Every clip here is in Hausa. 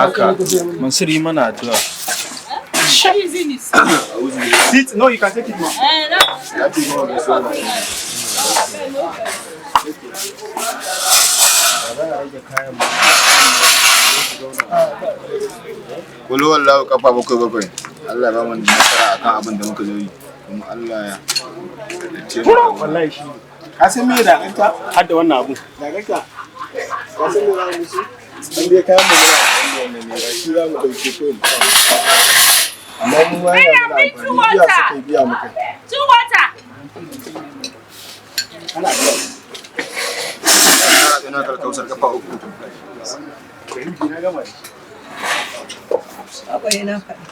haka Mansur yi mana addu'a. Sit, no, you can take it more. Kulu wallahu kafa bakwai. Allah ba mu nasara akan abin da muka zo yi. Kuma Allah ya ce wallahi shi. Ka san me da kanka? Har da wannan abu. Da kanka. Ka san me za mu ci? In dai kayan mu wannan ne, shi za mu dauke ko mu. Amma mu ma yana da amfani biya suka biya mu kai. Zuciyata. Ana biya. Ina da kausar kafa uku. Na gama shi. Akwai na faɗi.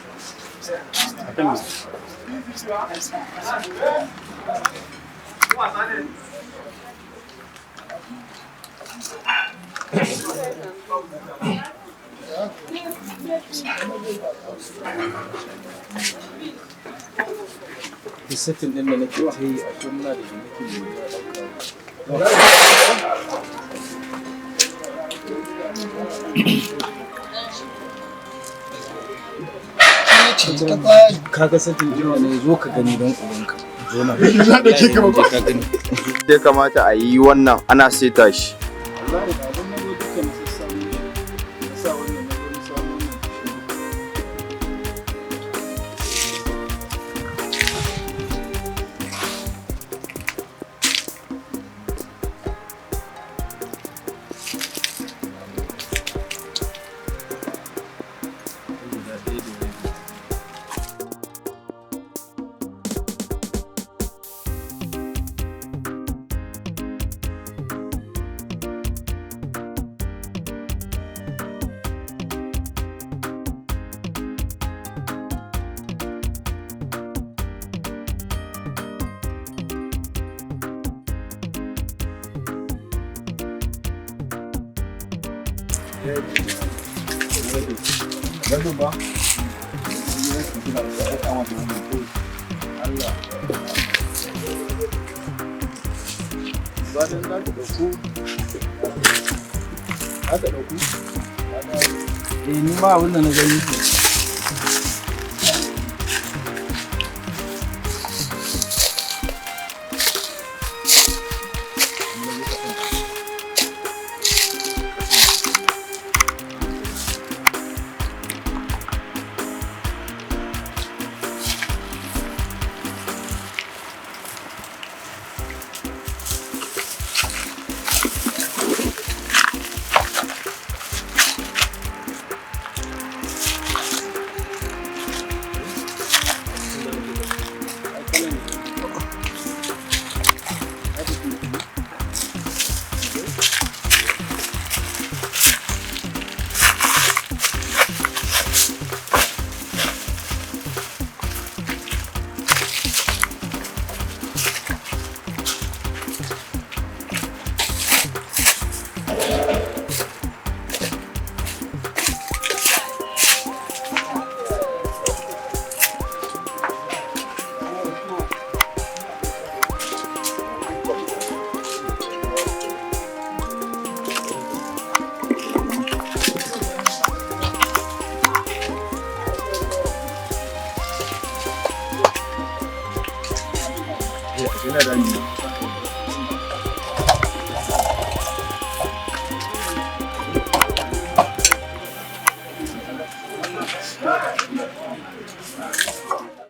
Lissafin ɗin da nake ta yi a kunna da nake yi kaga satin jiwa ne zo ka gani don ubanka zo na ka gani Ya kamata a yi wannan ana seta shi. ni ma abin da na gani Yana da